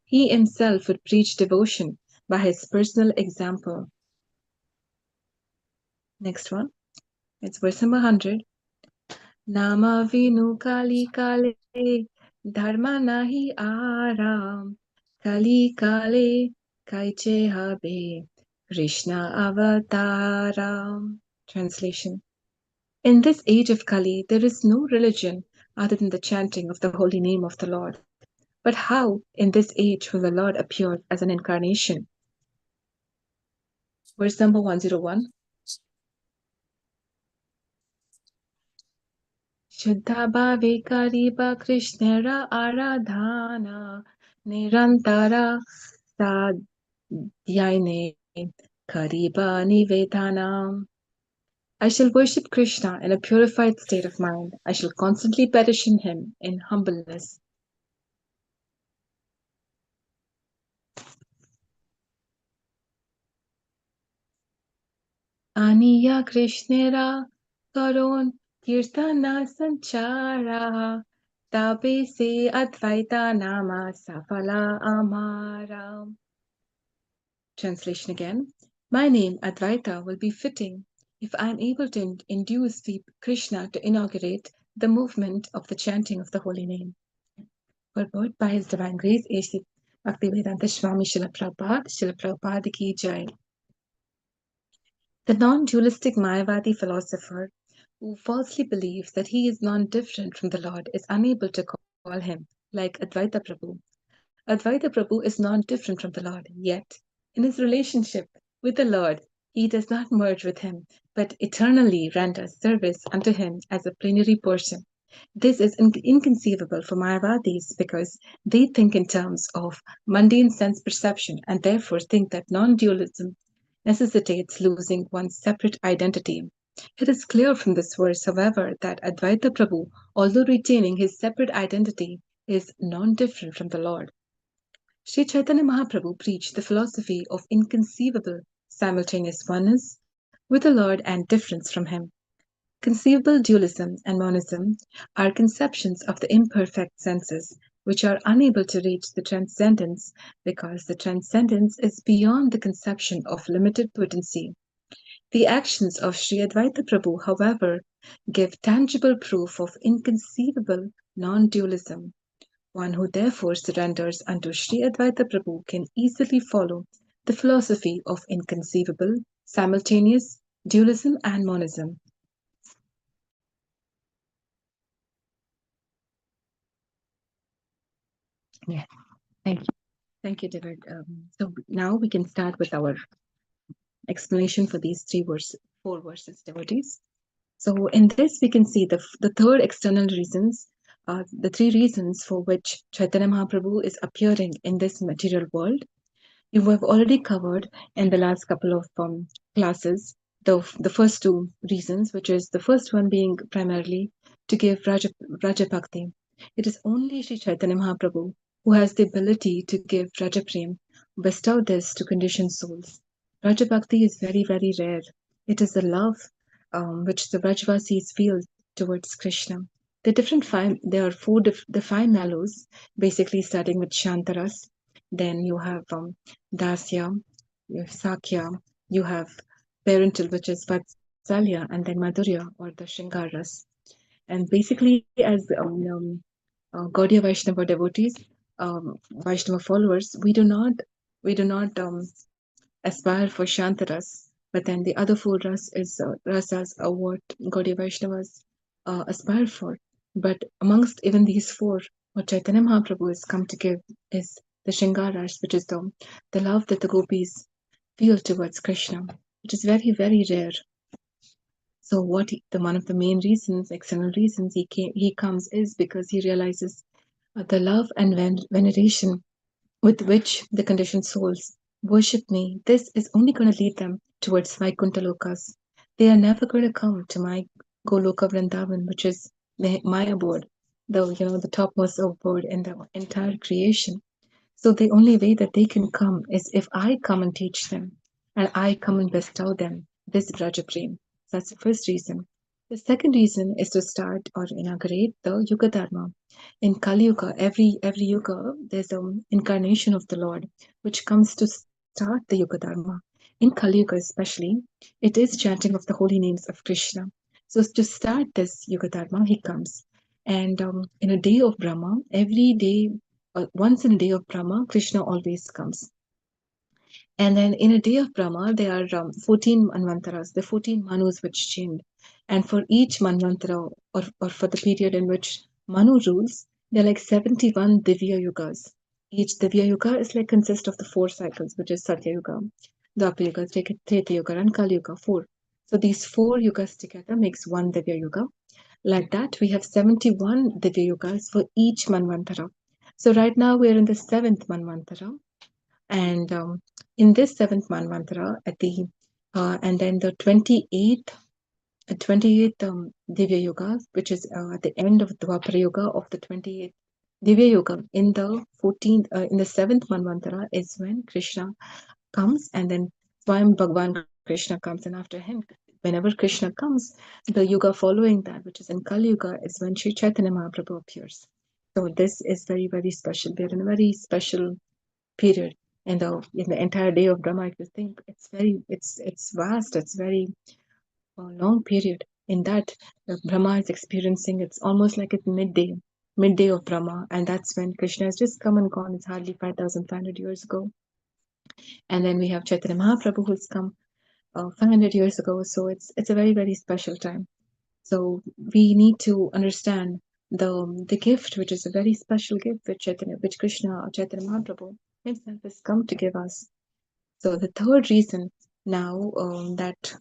He himself would preach devotion by his personal example. Next one, it's verse number 100. Nama vinu kali kale, dharma nahi aram, kali kale kaiche habe, Krishna avataram. Translation. In this age of Kali, there is no religion other than the chanting of the holy name of the Lord. But how, in this age, will the Lord appear as an incarnation? Verse number 101. Shuddha bhave kariba Krishnara aradhana nirantara sadhyaine kariba nivedana. I shall worship Krishna in a purified state of mind. I shall constantly petition him in humbleness. Aniya Krishnera Karon Kirtana Sanchara Tabe se Advaita Nama Safala Amara. Translation again. My name Advaita will be fitting if I am able to induce Krishna to inaugurate the movement of the chanting of the holy name. Purport by His Divine Grace, A.C. Bhaktivedanta Swami Srila Prabhupada ki Jai. The non-dualistic Mayavadi philosopher who falsely believes that he is non-different from the Lord is unable to call him like Advaita Prabhu. Advaita Prabhu is non-different from the Lord, yet in his relationship with the Lord, he does not merge with him, but eternally renders service unto him as a plenary person. This is inconceivable for Mayavadis because they think in terms of mundane sense perception and therefore think that non-dualism necessitates losing one's separate identity. It is clear from this verse, however, that Advaita Prabhu, although retaining his separate identity, is non-different from the Lord. Sri Chaitanya Mahaprabhu preached the philosophy of inconceivable simultaneous oneness with the Lord and difference from him. Conceivable dualism and monism are conceptions of the imperfect senses which are unable to reach the transcendence because the transcendence is beyond the conception of limited potency. The actions of Sri Advaita Prabhu, however, give tangible proof of inconceivable non-dualism. One who therefore surrenders unto Sri Advaita Prabhu can easily follow the philosophy of inconceivable, simultaneous dualism and monism. Yeah, thank you. Thank you, David. So now we can start with our explanation for these four verses, devotees. So in this, we can see the third external reasons, the three reasons for which Chaitanya Mahaprabhu is appearing in this material world. You have already covered in the last couple of classes the first two reasons, which is the first one being primarily to give Raja Bhakti. It is only Sri Chaitanya Mahaprabhu who has the ability to give Raja Prem, bestow this to conditioned souls. Raja Bhakti is very, very rare. It is the love which the Brajvasis feel towards Krishna. There are the five mellows, basically starting with Shantaras. Then you have Dasya, you have Sakya, you have parental, which is Vatsalya, and then Madhurya or the Shingaras. And basically, as Gaudiya Vaishnava devotees, Vaishnava followers, we do not aspire for Shantaras, but then the other four rasas are what Gaudiya Vaishnavas aspire for. But amongst even these four, what Chaitanya Mahaprabhu has come to give is the Shingaras, which is the love that the gopis feel towards Krishna, which is very, very rare. So one of the main reasons, external reasons he comes is because he realizes the love and veneration with which the conditioned souls worship me. This is only going to lead them towards Vaikuntha Lokas. They are never going to come to my Goloka Vrindavan, which is my abode, the topmost abode in the entire creation. So the only way that they can come is if I come and teach them and I come and bestow them this Braja Prem. That's the first reason. The second reason is to start or inaugurate the Yuga Dharma. In Kali Yuga, every Yuga, there's an incarnation of the Lord, which comes to start the Yuga Dharma. In Kali Yuga, especially, it is chanting of the holy names of Krishna. So to start this Yuga Dharma, he comes, and in a day of Brahma, every day, once in a day of Brahma, Krishna always comes. And then in a day of Brahma, there are 14 Manvantaras, the 14 Manus which change. And for each Manvantara, or for the period in which Manu rules, there are like 71 Divya Yugas. Each Divya Yuga is like consists of the four cycles, which is Satya Yuga, Dwapara Yuga, Treta Yuga, and Kali Yuga, four. So these four yugas together makes one Divya Yuga. Like that, we have 71 Divya Yugas for each Manvantara. So right now we are in the seventh Manvantara, and in this seventh Manvantara, and then the 28th Divya Yuga, which is at the end of Dwapara Yuga of the 28th Divya Yuga, in the 14th, in the seventh Manvantara is when Krishna comes, and then Swayam Bhagwan Krishna comes, and after him, whenever Krishna comes, the Yuga following that, which is in Kali Yuga, is when Sri Chaitanya Mahaprabhu appears. So this is very, very special. We're in a very special period in the entire day of Brahma. If you think, it's vast, it's very long period. In that, Brahma is experiencing, it's almost like it's midday of Brahma, and that's when Krishna has just come and gone. It's hardly 5,500 years ago. And then we have Chaitanya Mahaprabhu who's come 500 years ago. So it's a very, very special time. So we need to understand the gift, which is a very special gift, which Krishna or Chaitanya Mahaprabhu himself has come to give us. So the third reason now that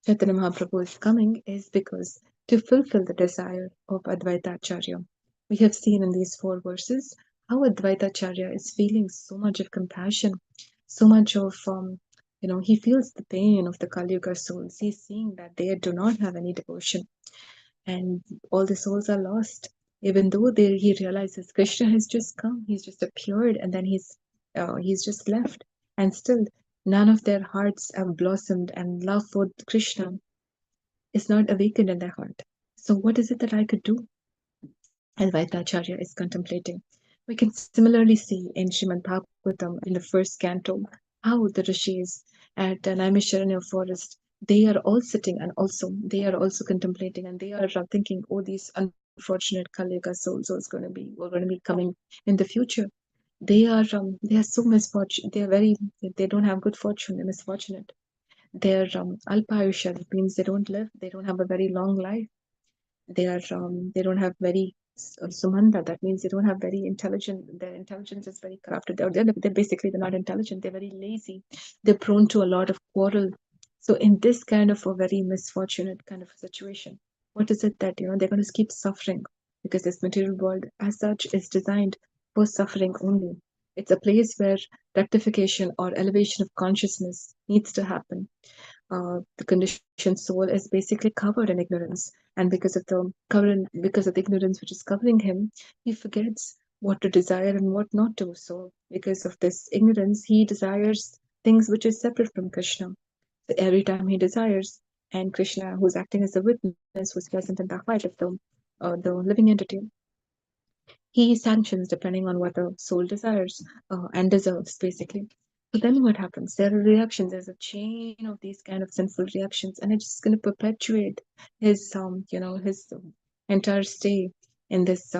Chaitanya Mahaprabhu is coming is because to fulfill the desire of Advaita Acharya. We have seen in these four verses how Advaita Acharya is feeling so much of compassion, so much of he feels the pain of the Kali Yuga souls. He's seeing that they do not have any devotion, and all the souls are lost. Even though he realizes Krishna has just come, he's just appeared, and then he's just left, and still none of their hearts have blossomed, and love for Krishna is not awakened in their heart. So, what is it that I could do? And Vaitacharya is contemplating. We can similarly see in Srimad Bhagavatam in the first canto how the rishis at Naimisharanya forest, they are all sitting, and also they are also contemplating, and they are thinking, oh, these unfortunate Kali souls are going to be coming in the future. They are so misfortunate. They don't have good fortune. They're misfortunate. They're alpayusha, that means they don't live. They don't have a very long life. They don't have very sumanda, that means they don't have very intelligent, their intelligence is very corrupted. They're not intelligent, they're very lazy, they're prone to a lot of quarrel. So in this kind of a very misfortunate kind of situation, what is it that they're going to keep suffering, because this material world as such is designed for suffering only. It's a place where rectification or elevation of consciousness needs to happen. The conditioned soul is basically covered in ignorance, and because of the ignorance which is covering him, he forgets what to desire and what not to. So because of this ignorance, he desires things which is separate from Krishna. So every time he desires, and Krishna, who's acting as a witness, who's present in the heart of the living entity, he sanctions depending on what the soul desires and deserves, basically. So then what happens? There are reactions. There's a chain of these kind of sinful reactions, and it's just going to perpetuate his entire stay in this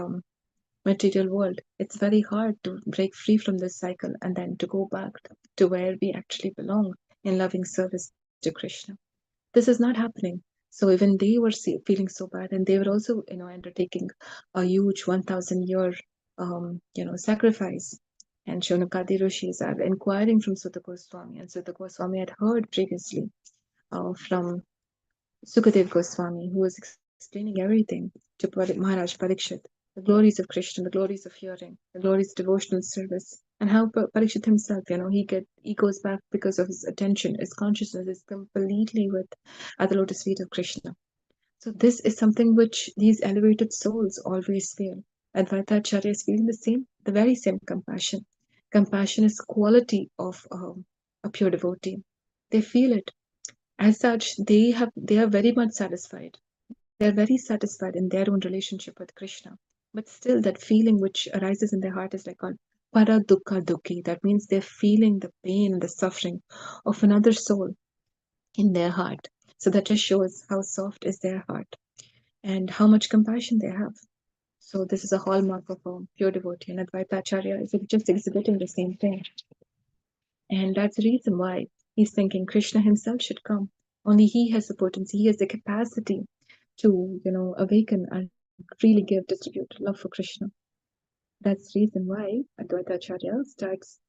material world. It's very hard to break free from this cycle and then to go back to where we actually belong in loving service to Krishna. This is not happening. So even they were feeling so bad, and they were also undertaking a huge 1,000 year sacrifice. And Shonakadi Rishis are inquiring from Sutta Goswami, and Sutta Goswami had heard previously from Sukadev Goswami, who was explaining everything to Maharaj Parikshit, the glories of Krishna, the glories of hearing, the glories of devotional service, and how Parikshit himself, he goes back because of his attention, his consciousness is completely at the lotus feet of Krishna. So this is something which these elevated souls always feel. Advaita Acharya is feeling the very same compassion. Compassion is quality of a pure devotee. They feel it. As such, they are very much satisfied. They're very satisfied in their own relationship with Krishna. But still, that feeling which arises in their heart is like called para dukkha dukhi. That means they're feeling the pain and the suffering of another soul in their heart. So that just shows how soft is their heart and how much compassion they have. So this is a hallmark of a pure devotee, and Advaita Acharya is just exhibiting the same thing. And that's the reason why he's thinking Krishna himself should come. Only he has the potency, he has the capacity to, awaken and freely give, distribute love for Krishna. That's the reason why Advaita Acharya starts,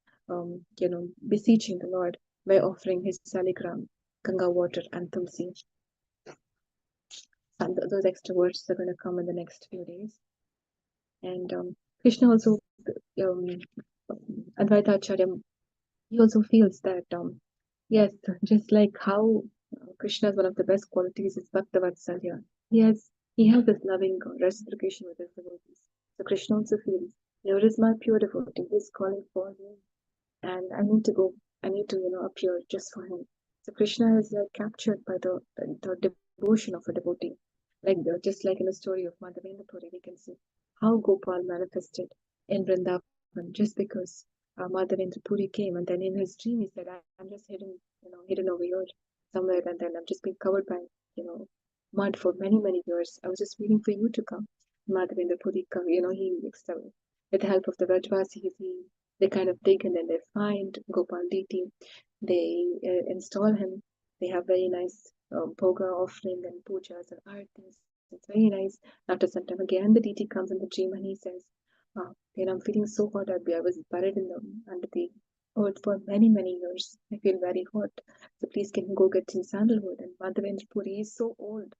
beseeching the Lord by offering his saligram, Ganga water, and tulsi. And those extra words are going to come in the next few days. And Krishna also, um, Advaita Acharya, he also feels that, yes, just like how Krishna's one of the best qualities is Bhakta Vatsalya. He has this loving reciprocation with his devotees. So Krishna also feels, here is my pure devotee, he's calling for me, and I need to go. I need to, appear just for him. So Krishna is like captured by the devotion of a devotee. Just like in the story of Madhavendra Puri, we can see how Gopal manifested in Vrindavan just because Madhavendra Puri came, and then in his dream he said, "I'm just hidden over here somewhere, and then I'm just being covered by, you know, mud for many, many years. I was just waiting for you to come." Madhavendra Puri, he with the help of the Vrajvasis, they kind of dig and then they find Gopal deity. They install him. They have very nice bhoga offering and pujas and artis. It's very nice. After some time, again, the deity comes in the dream and he says, I'm feeling so hot. I was buried under the earth for many, many years. I feel very hot. So please can you go get some sandalwood? And Madhavendra Puri is so old,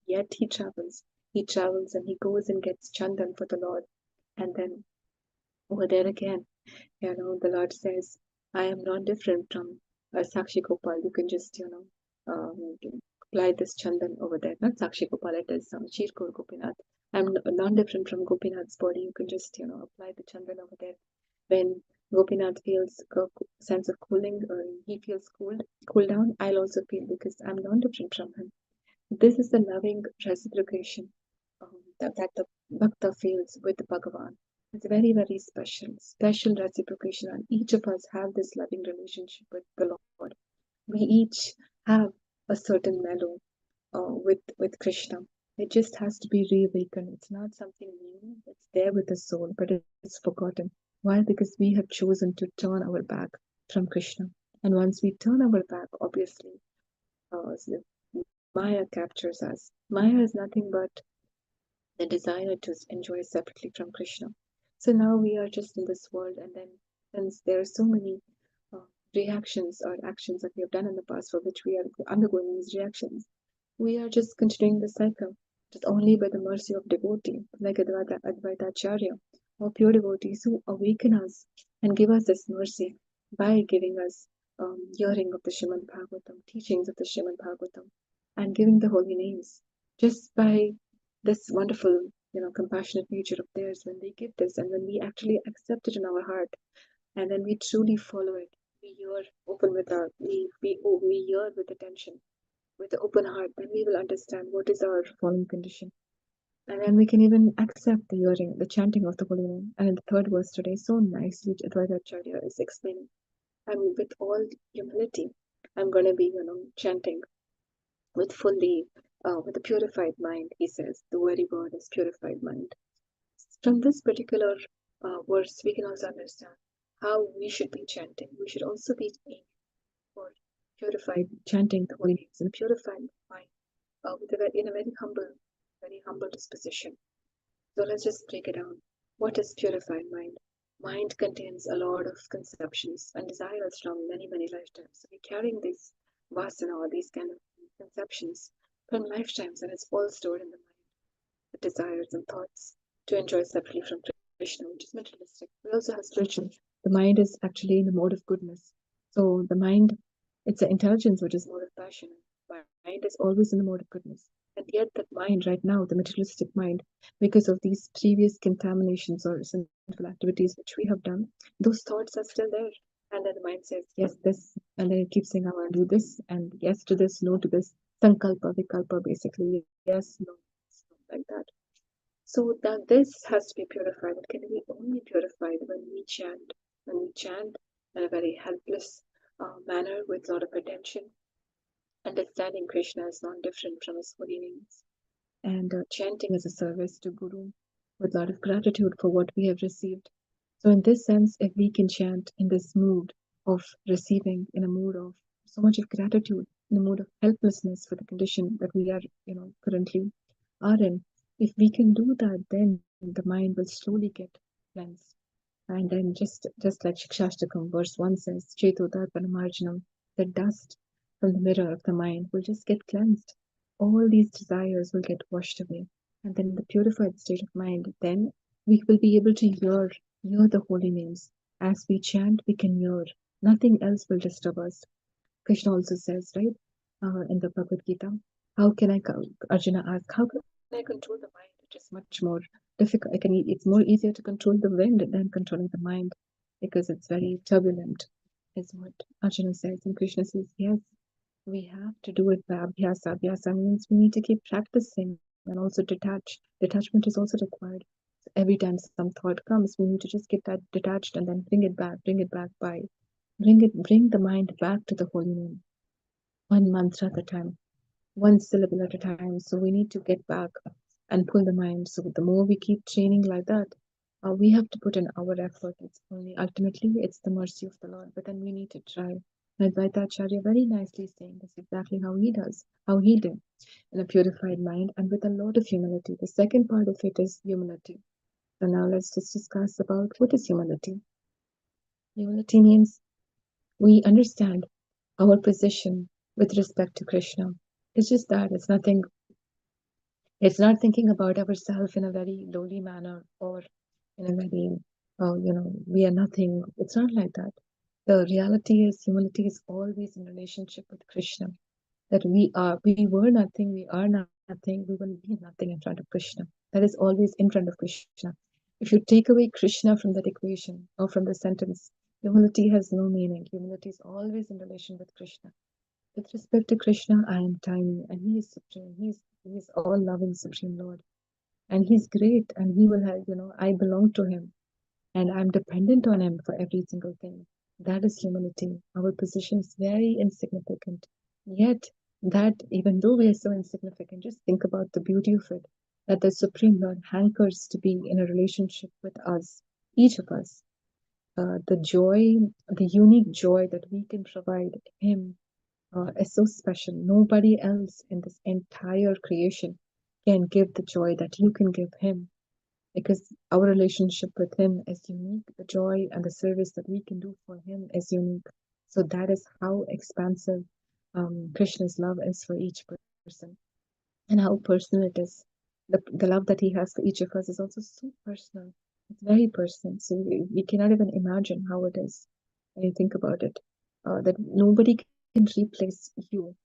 yet he travels. He travels and he goes and gets chandan for the Lord. And then over there again, the Lord says, I am not different from Sakshi Gopal. You can just, apply this chandan over there. Not Sakshi Gopal, it is Shirkur Gopinath. I'm not different from Gopinath's body. You can just, apply the chandan over there. When Gopinath feels a sense of cooling, or he feels cool down, I'll also feel because I'm not different from him. This is the loving reciprocation that the Bhakta feels with the Bhagavan. It's very, very special reciprocation, and each of us have this loving relationship with the Lord. We each have a certain mellow with Krishna. It just has to be reawakened. It's not something new. It's there with the soul, but it's forgotten. Why? Because we have chosen to turn our back from Krishna. And once we turn our back, obviously, so Maya captures us. Maya is nothing but the desire to enjoy separately from Krishna. So now we are just in this world, and then since there are so many uh, reactions or actions that we have done in the past for which we are undergoing these reactions, we are just continuing the cycle, just only by the mercy of devotee, like Advaita Acharya, or pure devotees who awaken us and give us this mercy by giving us hearing of the Srimad Bhagavatam, teachings of the Srimad Bhagavatam, and giving the holy names. Just by this wonderful, compassionate nature of theirs, when they give this and when we actually accept it in our heart, and then we truly follow it, we hear open with our, we hear with attention, with the open heart, then we will understand what is our fallen condition. And then we can even accept the hearing, the chanting of the holy name. And in the third verse today, so nicely Advaita Acharya is explaining. And with all humility, I'm going to be, chanting with with a purified mind, he says. The very word is purified mind. From this particular verse, we can also understand how we should be chanting. We should also be aiming for purified, chanting the holy names in a purified mind, in a very humble disposition. So let's just break it down. What is purified mind? Mind contains a lot of conceptions and desires from many, many lifetimes. So we're carrying these vasana or these kind of conceptions from lifetimes, and it's all stored in the mind, the desires and thoughts to enjoy separately from Krishna, which is materialistic. We also have spiritual. The mind is actually in the mode of goodness. So the mind, it's the intelligence which is mode of passion. Mind is always in the mode of goodness. And yet that mind right now, the materialistic mind, because of these previous contaminations or sinful activities which we have done, those thoughts are still there. And then the mind says, yes, this, and then it keeps saying, I want to do this, and yes to this, no to this. Sankalpa, vikalpa, basically, yes, no. like that. So that this has to be purified. It can be only purified when we chant in a very helpless manner with a lot of attention, understanding Krishna is not different from his holy names, and chanting as a service to Guru with a lot of gratitude for what we have received. So, in this sense, if we can chant in this mood of receiving, in a mood of so much of gratitude, in a mood of helplessness for the condition that we are, currently are in, if we can do that, then the mind will slowly get cleansed. And then just like Shikshashtakam, verse 1 says, Cheto Darpanamarjanam, the dust from the mirror of the mind will just get cleansed. All these desires will get washed away. And then in the purified state of mind, then we will be able to hear the holy names. As we chant, we can hear. Nothing else will disturb us. Krishna also says, right, in the Bhagavad Gita, how can Arjuna asked, how can I control the mind, which is much more difficult? It's more easier to control the wind than controlling the mind because it's very turbulent, is what Arjuna says. And Krishna says, yes, we have to do it by abhyasa. Abhyasa means we need to keep practicing and also detach. Detachment is also required. So every time some thought comes, we need to just get that detached and then bring it back by bring the mind back to the holy name, one mantra at a time, one syllable at a time. So we need to get back and pull the mind. So the more we keep training like that, we have to put in our effort. It's only ultimately it's the mercy of the Lord, but then we need to try. And Advaita Acharya very nicely saying this exactly how he did in a purified mind and with a lot of humility. The second part of it is humility. So now let's just discuss about what is humility. Humility means we understand our position with respect to Krishna. It's just that it's not thinking about ourselves in a very lowly manner or in a very, we are nothing. It's not like that. The reality is, humility is always in relationship with Krishna. That we were nothing, we are nothing, we will be nothing in front of Krishna. That is always in front of Krishna. If you take away Krishna from that equation or from the sentence, humility has no meaning. Humility is always in relation with Krishna. With respect to Krishna, I am tiny and he is supreme. He is all loving supreme Lord. And he's great and he will have, I belong to him and I'm dependent on him for every single thing. That is humility. Our position is very insignificant. Yet, that even though we are so insignificant, just think about the beauty of it that the Supreme Lord hankers to be in a relationship with us, each of us. The joy, the unique joy that we can provide him is so special. Nobody else in this entire creation can give the joy that you can give him because our relationship with him is unique. The joy and the service that we can do for him is unique. So that is how expansive Krishna's love is for each person and how personal it is. The love that he has for each of us is also so personal. It's very personal. So we cannot even imagine how it is when you think about it. That nobody can replace you.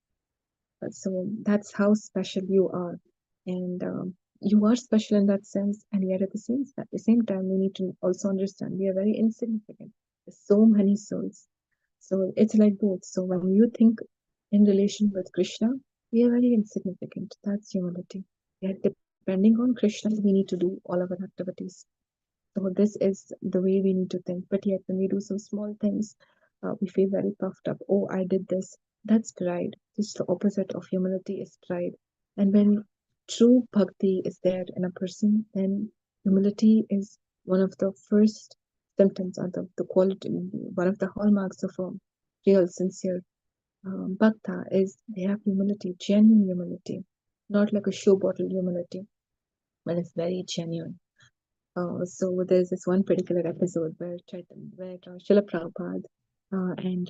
So that's how special you are. And you are special in that sense. And yet at the same time, we need to also understand we are very insignificant. There's so many souls. So it's like both. So when you think in relation with Krishna, we are very insignificant. That's humility. Yet depending on Krishna, we need to do all of our activities. So this is the way we need to think. But yet, when we do some small things, we feel very puffed up. Oh, I did this. That's pride. Just the opposite of humility is pride. And when true bhakti is there in a person, then humility is one of the first symptoms or the quality, one of the hallmarks of a real, sincere bhakta is they have humility, genuine humility, not like a show bottle humility, but it's very genuine. So there's this one particular episode where Srila Prabhupada and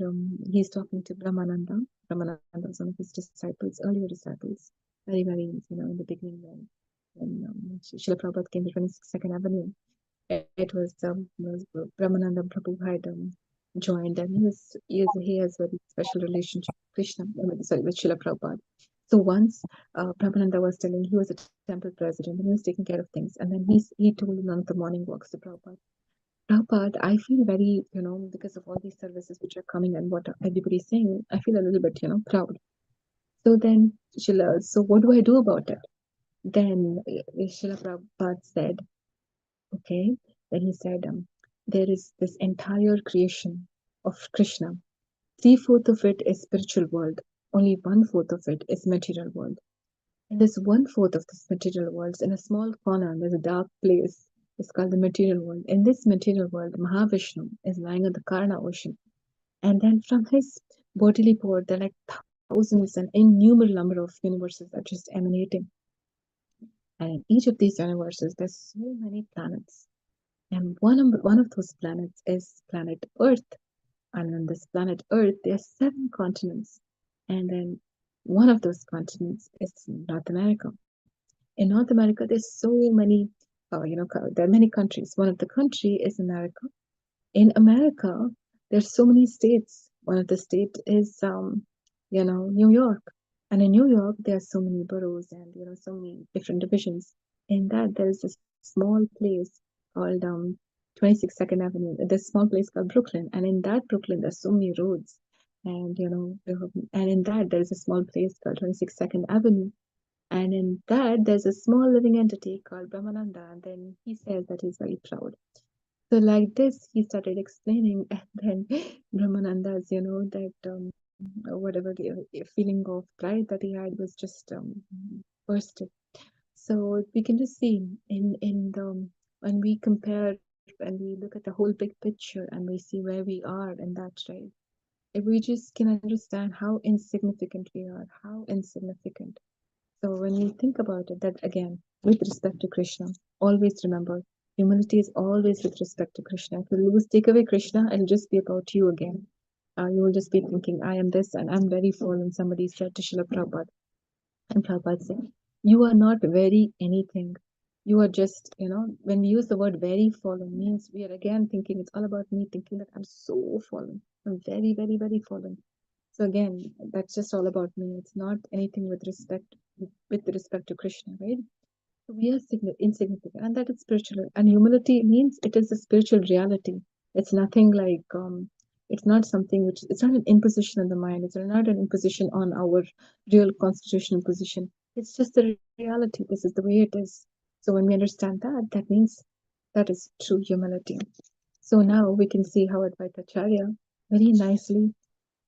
he's talking to Brahmananda. Brahmananda was one of his disciples, earlier disciples, very, in the beginning when Srila Prabhupada came to 22nd Avenue. It was Brahmananda Prabhu had joined, and he has very special relationship with Krishna, with Srila Prabhupada. So once Prabhupada was telling he was a temple president and he was taking care of things, and then he told in one of the morning walks to Prabhupada, Prabhupada, I feel very, because of all these services which are coming and what everybody's saying, I feel a little bit, proud. So then, so what do I do about it? Then Srila Prabhupada said, okay, then he said, there is this entire creation of Krishna. Three-fourth of it is spiritual world. Only one-fourth of it is material world. And this one-fourth of this material world, in a small corner, there's a dark place. It's called the material world. In this material world, Mahavishnu is lying on the Karna ocean. And then from his bodily port, there are like thousands and innumerable number of universes that just emanating. And in each of these universes, there's so many planets. And one of those planets is planet Earth. And on this planet Earth, there are seven continents. And then one of those continents is North America. In North America, there's so many, there are many countries. One of the country is America. In America, there's so many states. One of the state is, New York. And in New York, there are so many boroughs and, so many different divisions. In that, there is a small place called 22nd Avenue. There's a small place called Brooklyn. And in that Brooklyn, there's so many roads. And, and in that, there is a small place called 22nd Avenue. And in that, there's a small living entity called Brahmananda. And then he says that he's very proud. So like this, he started explaining, and then Brahmananda's, that whatever the feeling of pride that he had was just bursted. So we can just see in the when we compare and we look at the whole big picture and we see where we are in that, right? If we just can understand how insignificant we are, how insignificant. So when you think about it, that again, with respect to Krishna, always remember humility is always with respect to Krishna. If you lose, take away Krishna, it'll just be about you again. You will just be thinking, I am this and I'm very fallen. Somebody said to Srila Prabhupada, and Prabhupada said, you are not very anything. You are just, when we use the word very fallen, means we are again thinking it's all about me, thinking that I'm so fallen. I'm very, very, very fallen. So again, that's just all about me. It's not anything with respect to Krishna, right? So we are insignificant, and that is spiritual. And humility means it is a spiritual reality. It's nothing like it's not something which it's not an imposition on the mind. It's not an imposition on our real constitutional position. It's just the reality. This is the way it is. So when we understand that, that means that is true humility. So now we can see how Advaitacharya very nicely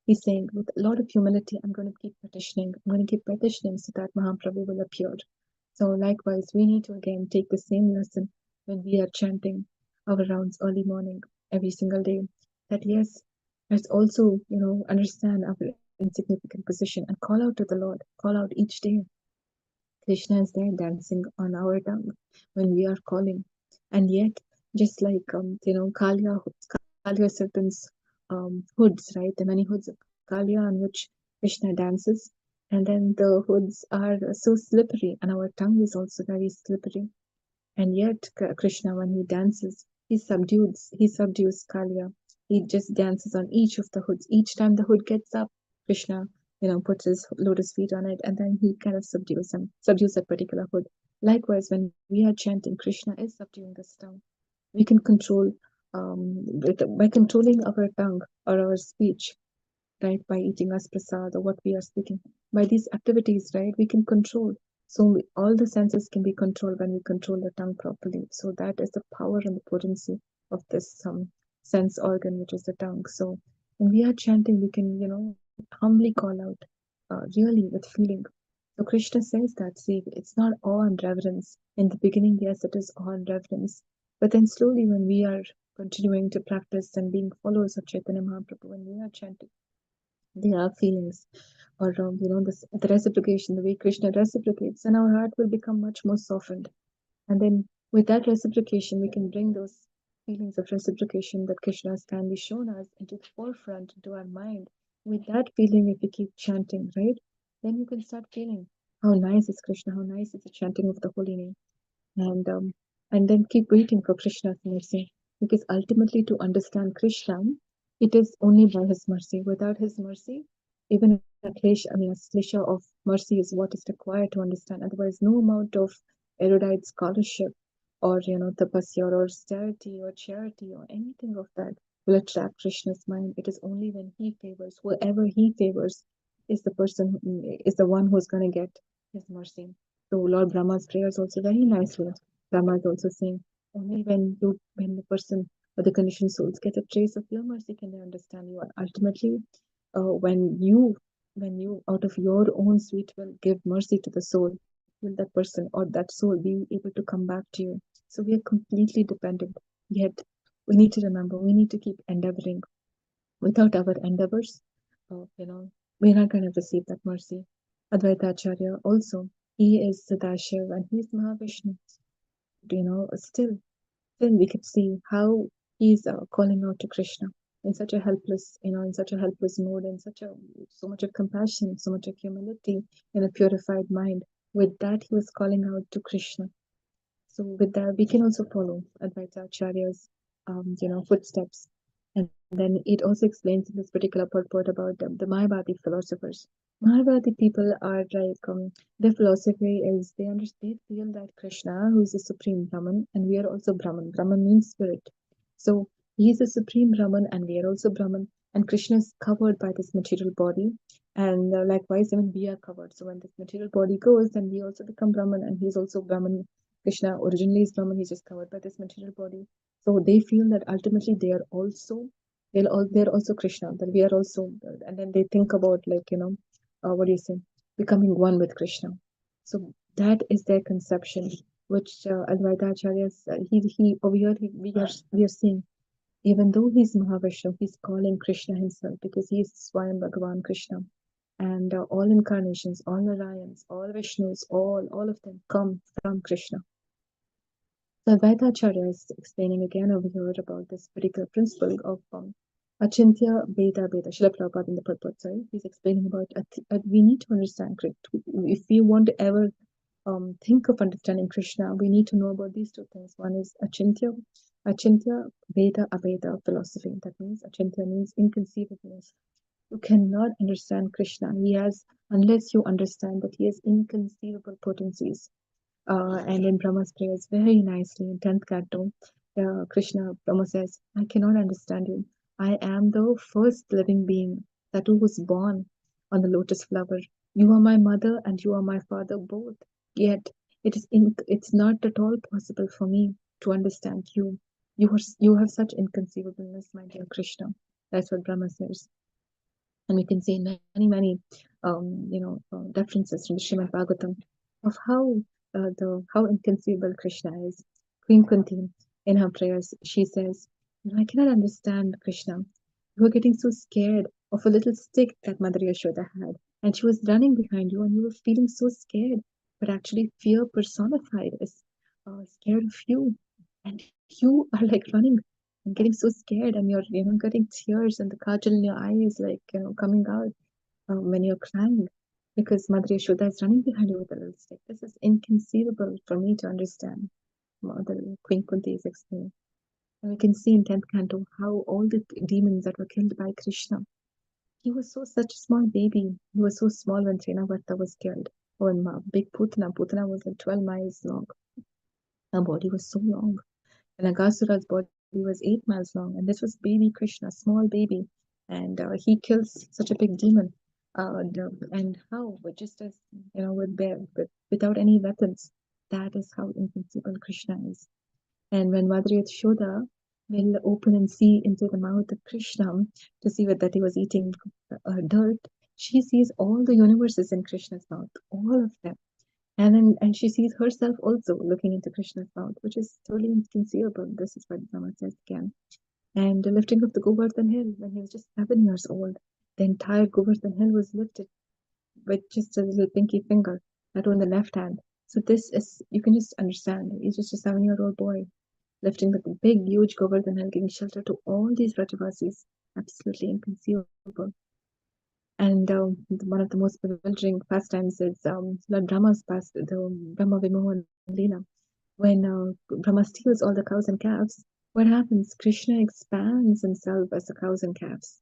he's saying, with a lot of humility, I'm going to keep petitioning. I'm going to keep petitioning so that Mahaprabhu will appear. So likewise, we need to again take the same lesson when we are chanting our rounds early morning every single day. That yes, let's also, understand our insignificant position and call out to the Lord, call out each day. Krishna is there dancing on our tongue when we are calling. And yet, just like Kalia serpents hoods, right? The many hoods of Kalia on which Krishna dances. And then the hoods are so slippery, and our tongue is also very slippery. And yet, Krishna, when he dances, he subdues Kalia. He just dances on each of the hoods. Each time the hood gets up, Krishna, puts his lotus feet on it, and then he kind of subdues that particular hood. Likewise, when we are chanting, Krishna is subduing this tongue. We can control by controlling our tongue or our speech, right? By eating as prasad or what we are speaking. By these activities, right, we can control. So all the senses can be controlled when we control the tongue properly. So that is the power and the potency of this sense organ, which is the tongue. So when we are chanting, we can, humbly call out, really with feeling. So Krishna says that, see, it's not awe and reverence. In the beginning, yes, it is awe and reverence. But then slowly, when we are continuing to practice and being followers of Chaitanya Mahaprabhu, when we are chanting, there are feelings or the reciprocation, the way Krishna reciprocates, and our heart will become much more softened. And then with that reciprocation, we can bring those feelings of reciprocation that Krishna has kindly shown us into the forefront, into our mind. With that feeling, if we keep chanting, right, then you can start feeling how nice is Krishna, how nice is the chanting of the holy name. And and then keep waiting for Krishna's mercy, because ultimately to understand Krishna, it is only by his mercy. Without his mercy, even a klesha of mercy is what is required to understand. Otherwise, no amount of erudite scholarship or tapasya or austerity or charity or anything of that will attract Krishna's mind. It is only when he favors, whoever he favors is the one who's going to get his mercy. So Lord Brahma's prayers also very nicely. Brahma is also saying, only when the person or the conditioned souls get a trace of your mercy can they understand you. And ultimately, when you out of your own sweet will give mercy to the soul, will that person or that soul be able to come back to you. So we are completely dependent. Yet we need to remember, we need to keep endeavoring. Without our endeavors, we're not going to receive that mercy. Advaita Acharya also, he is Sadashiv and he is Mahavishnu. Still we could see how he's calling out to Krishna in such a helpless, in such a helpless mode, in so much of compassion, so much of humility, in a purified mind. With that, he was calling out to Krishna. So with that, we can also follow Advaita Acharya's, footsteps. And then it also explains in this particular purport about the Mayavadi philosophers. Mayavadi people are like, their philosophy is they feel that Krishna, who is the supreme Brahman, and we are also Brahman. Brahman means spirit. So he is the supreme Brahman, and we are also Brahman. And Krishna is covered by this material body, and likewise, even we are covered. So when this material body goes, then we also become Brahman, and he is also Brahman. Krishna originally is Brahman, he's just covered by this material body. So they feel that ultimately they're also Krishna, that we are also, and then they think about like, what do you say, becoming one with Krishna. So that is their conception, which Advaita Acharya, he over here we are seeing, even though he's Mahavishnu, he's calling Krishna himself because he is Swayam Bhagavan Krishna. And all incarnations, all Narayans, all Vishnus, all of them come from Krishna. So Advaita Acharya is explaining again over here about this particular principle of Achintya Bheda Bheda. Srila Prabhupada in the purport, sorry, he's explaining about we need to understand if we want to ever think of understanding Krishna, we need to know about these two things. One is Achintya Bheda Abheda philosophy. That means Achintya means inconceivableness. You cannot understand Krishna. Unless you understand that he has inconceivable potencies. And in Brahma's prayers, very nicely in 10th canto, Krishna, Brahma says, I cannot understand you. I am the first living being, that who was born on the lotus flower. You are my mother and you are my father both. Yet it's not at all possible for me to understand you. You have such inconceivableness, my dear Krishna. That's what Brahma says. And we can see many references from the Srimad Bhagavatam of how inconceivable Krishna is. Queen Kunti, in her prayers, she says, I cannot understand Krishna. You were getting so scared of a little stick that Mother Yashoda had, and she was running behind you, and you were feeling so scared. But actually, fear personified is scared of you, and you are like running and getting so scared, and you're getting tears and the kajal in your eyes, like coming out when you're crying because Mother Yashoda is running behind you with a little stick. This is inconceivable for me to understand. Mother Queen Kunti is explaining. And we can see in 10th canto how all the demons that were killed by Krishna. He was such a small baby. He was so small when Trinavarta was killed. When big Putana was like 12 miles long. Her body was so long. And Agasura's body was 8 miles long. And this was baby Krishna, small baby. And he kills such a big demon. And how? Just as, without any weapons. That is how invincible Krishna is. And when Mother Yashoda will open and see into the mouth of Krishna to see that he was eating dirt, she sees all the universes in Krishna's mouth, all of them. And she sees herself also looking into Krishna's mouth, which is totally inconceivable. This is what Brahma says again. And the lifting of the Govardhan Hill when he was just 7 years old, the entire Govardhan Hill was lifted with just a little pinky finger, that on the left hand. So this is, you can just understand, he's just a 7-year-old boy lifting the big, huge Govardhan Hill, giving shelter to all these Rajavasis. Absolutely inconceivable. And one of the most bewildering pastimes is Lord Brahma's the Brahma Vimohan Lila. When Brahma steals all the cows and calves, what happens? Krishna expands himself as the cows and calves.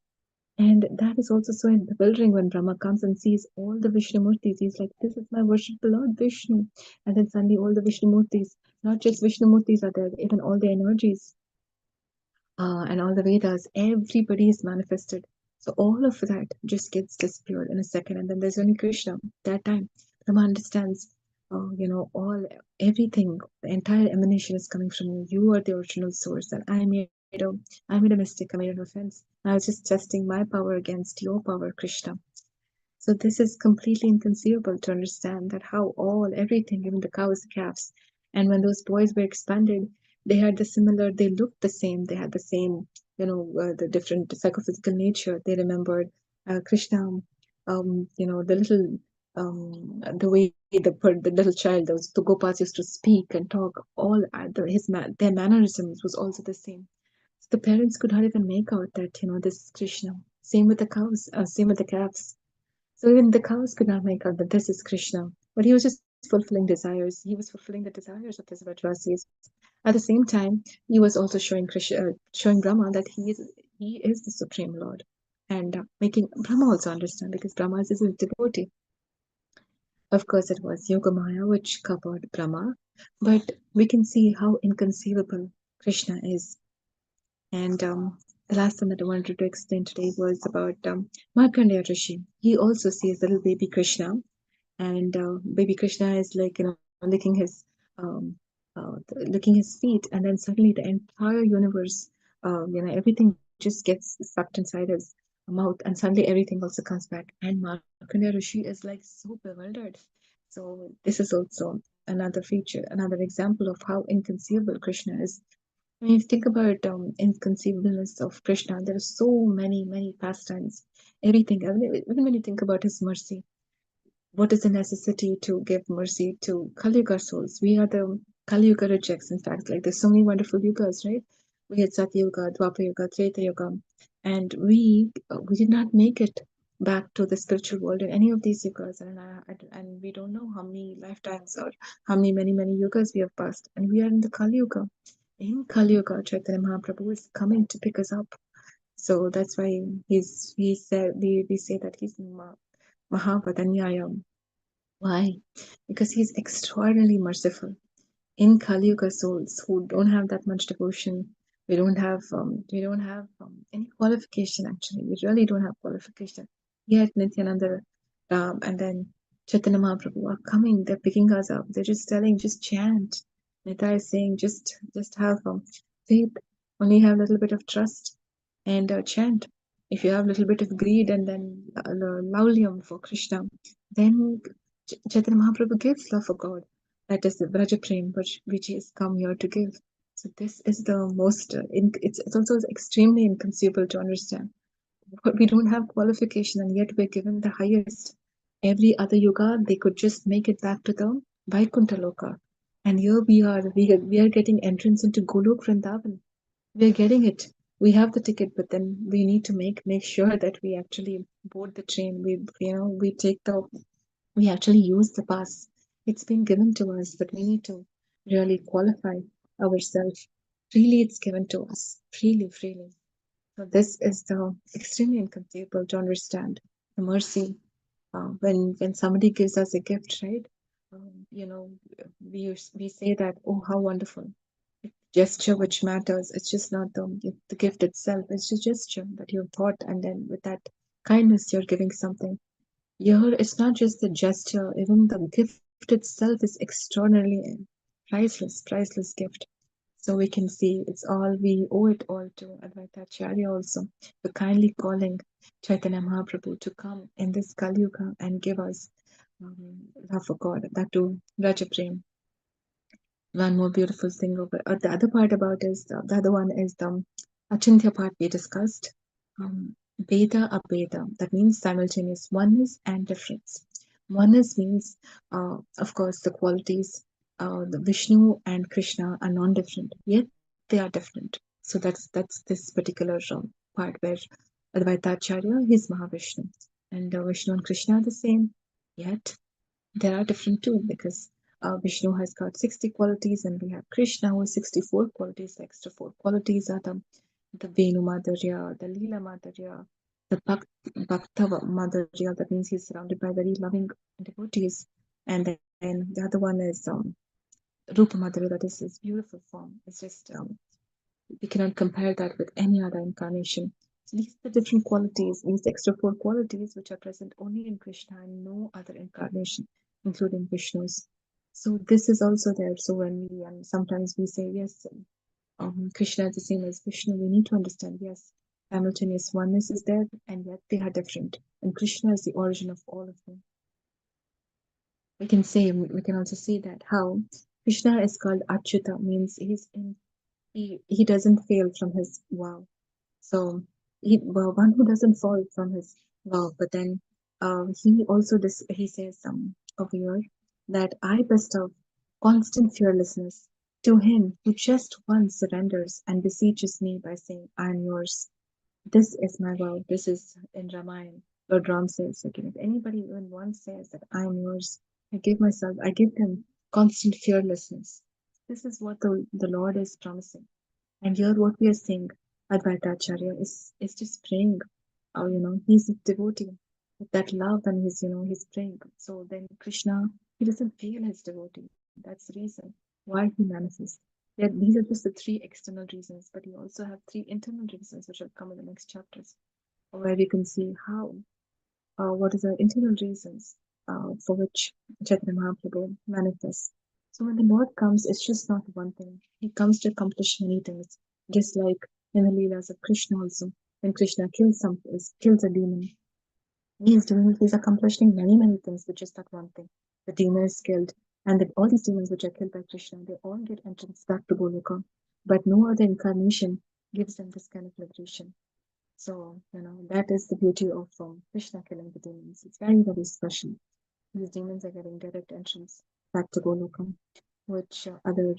And that is also so bewildering when Brahma comes and sees all the Vishnu Murtis. He's like, this is my worshipful Lord Vishnu. And then suddenly all the Vishnu Murtis, not just Vishnu Murtis are there, even all the energies and all the Vedas, everybody is manifested. So all of that just gets disappeared in a second. And then there's only Krishna. That time, Brahma understands, all everything, the entire emanation is coming from you. You are the original source, and I made a mistake, I made an offense. I was just testing my power against your power, Krishna. So this is completely inconceivable to understand that how all everything, even the cows, calves, and when those boys were expanded, they had the similar, they looked the same, they had the same, the different psychophysical nature. They remembered Krishna, the little, the way the little child, those the Gopas used to speak and talk. All their mannerisms was also the same. So the parents could not even make out that this is Krishna. Same with the cows, same with the calves. So even the cows could not make out that this is Krishna, but he was just fulfilling desires. He was fulfilling the desires of his Vrajvasis. At the same time, he was also showing showing Brahma that he is the supreme Lord, and making Brahma also understand because Brahma is his devotee. Of course, it was Yogamaya which covered Brahma, but we can see how inconceivable Krishna is. And the last thing that I wanted to explain today was about Markandeya Rishi. He also sees little baby Krishna, and baby Krishna is like licking his um, licking his feet, and then suddenly the entire universe, everything just gets sucked inside his mouth, and suddenly everything also comes back. And Markandeya Rishi is like so bewildered. So this is also another feature, another example of how inconceivable Krishna is. When you think about inconceivableness of Krishna, there are so many pastimes. Everything, even when you think about his mercy, what is the necessity to give mercy to Kali Yuga souls? We are the Kali Yuga rejects, in fact. Like there's so many wonderful yugas, right? We had Satya Yuga, Dwapara Yuga, Treta Yuga, and we did not make it back to the spiritual world in any of these yugas, and we don't know how many lifetimes or how many yugas we have passed, and we are in the Kali Yuga. In Kali Yuga, Chaitanya Mahaprabhu is coming to pick us up. So that's why we say that he's Mahavadanyaya. Why? Because he's extraordinarily merciful. In Kali Yuga souls who don't have that much devotion, we don't have any qualification actually. We really don't have qualification. Yet Nityananda and then Chaitanya Mahaprabhu are coming. They're picking us up. They're just telling, just chant. Nita is saying, just have faith. Only have a little bit of trust and chant. If you have a little bit of greed and then laulium for Krishna, then Chaitanya Mahaprabhu gives love for God. That is the Vraja Prem which he has come here to give. So this is the most, it's also extremely inconceivable to understand. But we don't have qualification and yet we're given the highest. Every other yoga, they could just make it back to the Vaikuntha Loka. And here we are getting entrance into Golok Vrindavan. We're getting it. We have the ticket, but then we need to make sure that we actually board the train. We actually use the pass. It's been given to us, but we need to really qualify ourselves. Freely, it's given to us. Freely. So this is the extremely inconceivable to understand the mercy when somebody gives us a gift, right? We say that, oh, how wonderful! Gesture which matters. It's just not the gift itself. It's just gesture that you've thought, and then with that kindness, you're giving something. Here, it's not just the gesture, even the gift itself is extraordinarily priceless gift. So we can see we owe it all to Advaita Acharya also, for kindly calling Chaitanya Mahaprabhu to come in this Kali Yuga and give us love for God, that too, Raja Prem. One more beautiful thing the other part about is the other one is the Achintya part we discussed. Beta Abheda, that means simultaneous oneness and difference. Oneness means, of course, the qualities, the Vishnu and Krishna are non-different, yet they are different. So that's this particular part where Advaita Acharya is Mahavishnu, and Vishnu and Krishna are the same, yet there are different too because Vishnu has got 60 qualities and we have Krishna who has 64 qualities. The extra four qualities are the Venu Madhurya, the Lila Madhurya, the Bhakta Madhurya. That means he's surrounded by very loving devotees. And then the other one is Rupa Madhurya, that is his beautiful form. It's just, we cannot compare that with any other incarnation. So these are the different qualities, these extra four qualities which are present only in Krishna and no other incarnation, including Vishnu's. So this is also there. So when we sometimes we say yes, Krishna is the same as Vishnu, we need to understand yes, simultaneous oneness is there, and yet they are different. And Krishna is the origin of all of them. We can also see that how Krishna is called Achyuta means he doesn't fail from his vow. So one who doesn't fall from his vow, but then he also he says over here that I bestow constant fearlessness to him who just once surrenders and beseeches me by saying, I am yours. This is my vow. This is in Ramayana. Lord Ram says, again, if anybody even once says that I am yours, I give them constant fearlessness. This is what the Lord is promising. And here what we are seeing, Advaita Acharya is just praying. He's a devotee with that love and he's praying. So then Krishna, he doesn't feel his devotee. That's the reason why he manifests. These are just the three external reasons, but you also have three internal reasons which will come in the next chapters, where we can see how what is the internal reasons for which Chaitanya Mahaprabhu manifests. So when the Lord comes, it's just not one thing. He comes to accomplish many things, just like in the Leelas of Krishna also. When Krishna kills a demon, he's accomplishing many things with just that one thing. The demon is killed, and all these demons which are killed by Krishna, they all get entrance back to Goloka. But no other incarnation gives them this kind of liberation. So, that is the beauty of Krishna killing the demons. It's very special. These demons are getting direct entrance back to Golokam, which other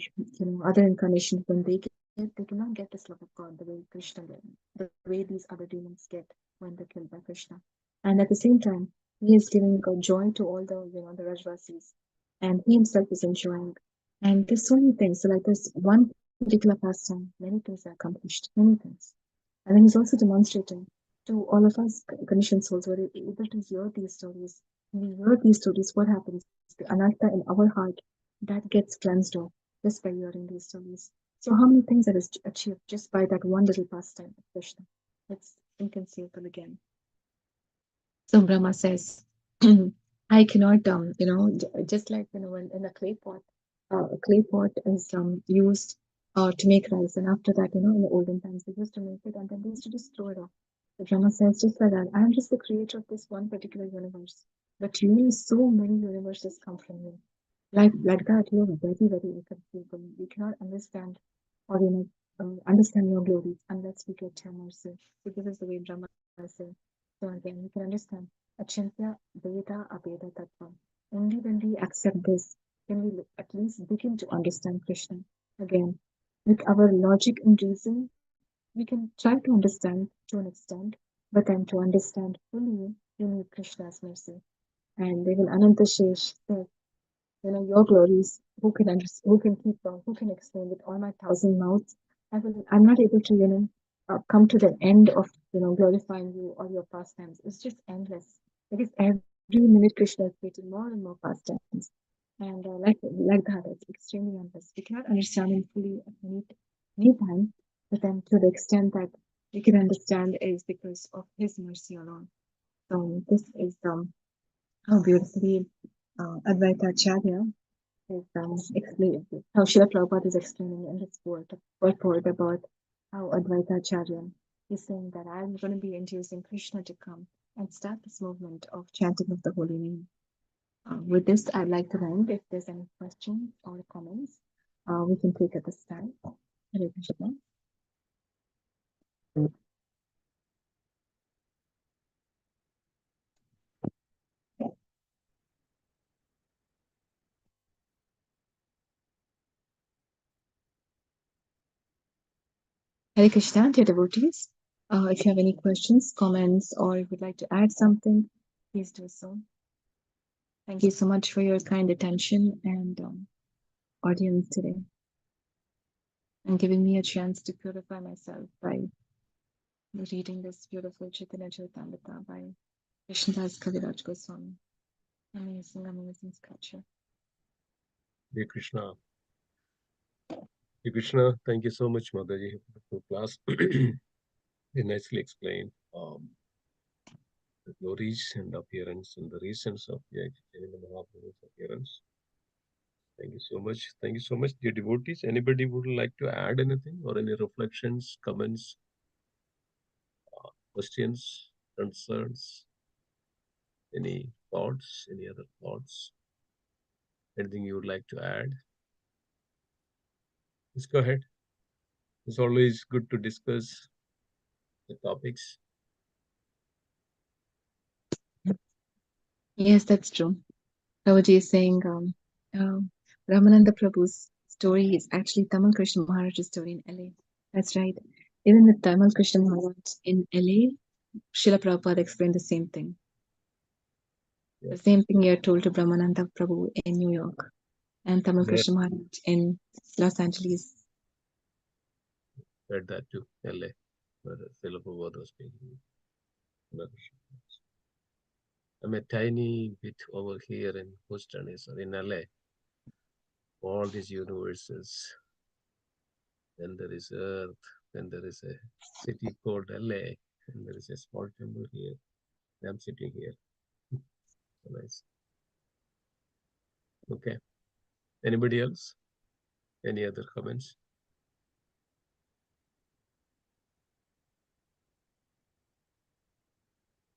incarnations, when they do not get this love of God the way Krishna did, the way these other demons get when they're killed by Krishna. And at the same time, he is giving joy to all the Rajvasis, and he himself is enjoying. And there's so many things. So, like, there's one particular pastime, many things are accomplished, many things. And then he's also demonstrating to all of us conditioned souls who are able to hear these stories. When we hear these stories, what happens? The anartha in our heart that gets cleansed off just by hearing these stories. So how many things that is achieved just by that one little pastime of Krishna? It's inconceivable again. So Brahma says, I cannot, just like, when in a clay pot is used to make rice. And after that, in the olden times, they used to make it and then they used to just throw it off. The Brahma says, just like that, I am just the creator of this one particular universe. But you, so many universes come from you. Like that, you're very inconceivable. We cannot understand or, understand your glories unless we get your mercy. So this is the way Brahma says. So again, we can understand Achintya Veda Abeda Tattva. Only when we accept this can we at least begin to understand Krishna. Again, with our logic and reason, we can try to understand to an extent, but then to understand fully, you need Krishna's mercy. And they will Ananta Shesh say, your glories, who can keep, who can explain with all my thousand mouths? I'm not able to, come to the end of, glorifying you or your pastimes. It's just endless. Because every minute Krishna is creating more and more pastimes. And like that, it's extremely endless. We cannot understand him fully at any time, but then to the extent that we can understand is because of his mercy alone. So this is how beautifully Advaita Acharya is explaining how Srila Prabhupada is explaining in this word about how Advaita Acharya is saying that I'm going to be inducing Krishna to come and start this movement of chanting of the holy name. With this, I'd like to end. If there's any questions or comments, we can take at this time. Hare Krishna. Hare Krishna, dear devotees. If you have any questions, comments, or if you'd like to add something, please do so. Thank you so much for your kind attention and audience today, and giving me a chance to purify myself by reading this beautiful Chaitanya Charitamrita by Krishnadas Kaviraj Goswami. Amazing sculpture. Dear Krishna. Dear Krishna, thank you so much, Mataji, for the class. You nicely explained the glories and appearance and the reasons of Chaitanya Mahaprabhu's appearance. Thank you so much. Thank you so much, dear devotees. Anybody would like to add anything or any reflections, comments, questions, concerns, any thoughts, any other thoughts, anything you would like to add? Let's go ahead. It's always good to discuss the topics. Yes, that's true. Prabhuji is saying Ramananda Prabhu's story is actually Tamal Krishna Maharaj's story in LA. That's right. Even with Tamal Krishna Maharaj in LA, Srila Prabhupada explained the same thing. The same thing you're told to Brahmananda Prabhu in New York and Tamal Krishna Maharaj in Los Angeles. Read that too, LA, where Srila Prabhupada was speaking. I'm a tiny bit over here in Houston, in LA. All these universes. Then there is Earth. Then there is a city called LA. And there is a small temple here. I'm sitting here. So nice. Okay. Anybody else? Any other comments?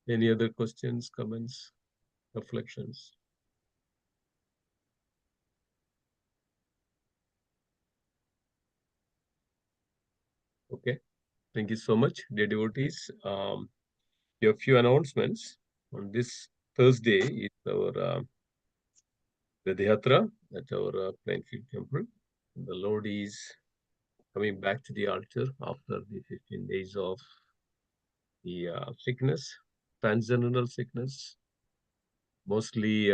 Any other questions, comments, reflections? Okay. Thank you so much, dear devotees. We have a few announcements. On this Thursday is our Radhiyatra at our Plainfield Temple. The Lord is coming back to the altar after the 15 days of the sickness, transcendental sickness. Mostly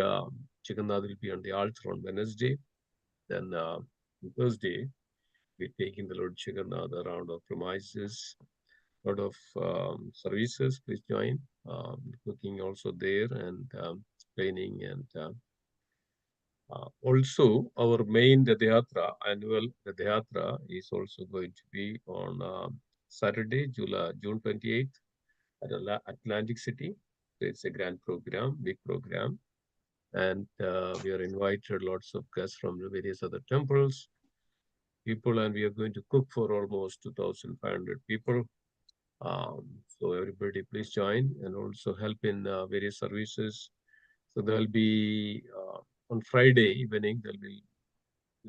Chikandad will be on the altar on Wednesday. Then on Thursday, we're taking the Lord Chikandad around our premises. A lot of services, please join. Cooking also there and training and also our main Radhayatra, annual Radhayatra is also going to be on Saturday, June 28th at Atlantic City. So it's a grand program, big program. And we are invited lots of guests from the various other temples, people, and we are going to cook for almost 2,500 people. So everybody please join and also help in various services. So there'll be on Friday evening, there'll be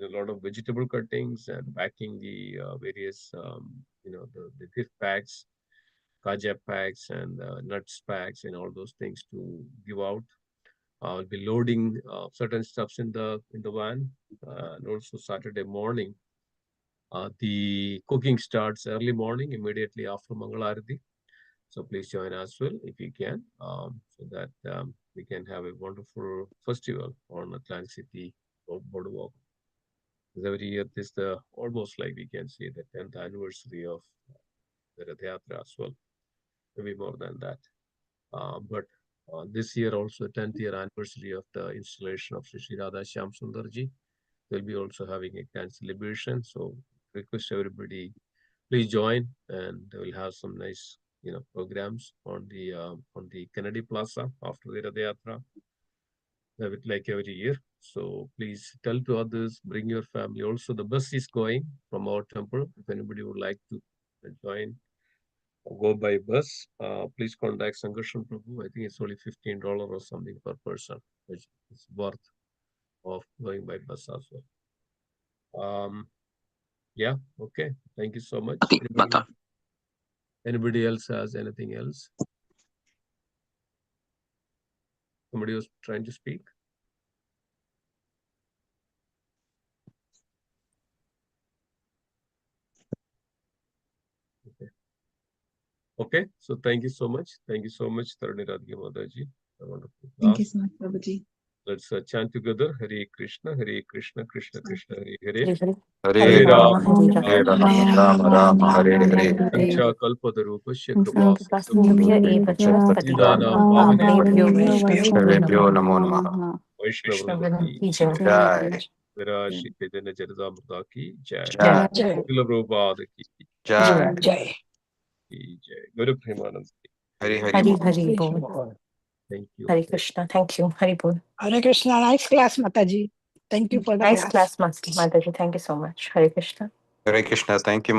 a lot of vegetable cuttings and packing the various, the gift packs, kaja packs and nuts packs and all those things to give out. I'll be loading certain stuffs in the van, and also Saturday morning. The cooking starts early morning, immediately after Mangalarati. So please join as well if you can, so that we can have a wonderful festival on Atlantic City Boardwalk. Every year, this the almost like we can say the 10th anniversary of the Rath Yatra as well, maybe more than that. But this year also 10th year anniversary of the installation of Sri Radha Shyam Sundarji. We'll be also having a grand celebration. So request everybody, please join, and we'll have some nice programs on the Kennedy Plaza after the Radha Yatra. Have it like every year. So please tell to others, bring your family. Also, the bus is going from our temple. If anybody would like to join or go by bus, please contact Sankarshan Prabhu. I think it's only $15 or something per person, which is worth of going by bus as well. Yeah, okay. Thank you so much. Anybody else has anything else? Somebody was trying to speak? Okay. Okay, so thank you so much. Thank you so much, Taruni Radhika Mataji. Wonderful class. Thank you so much, Prabhuji. Let's chant together. Hare Krishna, Krishna Krishna, Hare Hare. Hare Rama, Hare Hare Rama, Rama Hare Hare. Pancha Kalpatarupasya Kripa Nidana Nidana Pavane Sarvebhyo Namo Namaha. Vaishnavruti Jai. Viraj Chaitanya Charitamrita ki Jai. Jai. Srila Prabhupada ki Jai. Jai. Guru Premanand. Hari Hari. Hari Hari Bol. Thank you. Hare Krishna. Thank you. Hari Bol. Hare Krishna. Nice class, Mataji. Thank you for the Nice class. class, Mataji. Thank you so much. Hare Krishna. Hare Krishna. Thank you,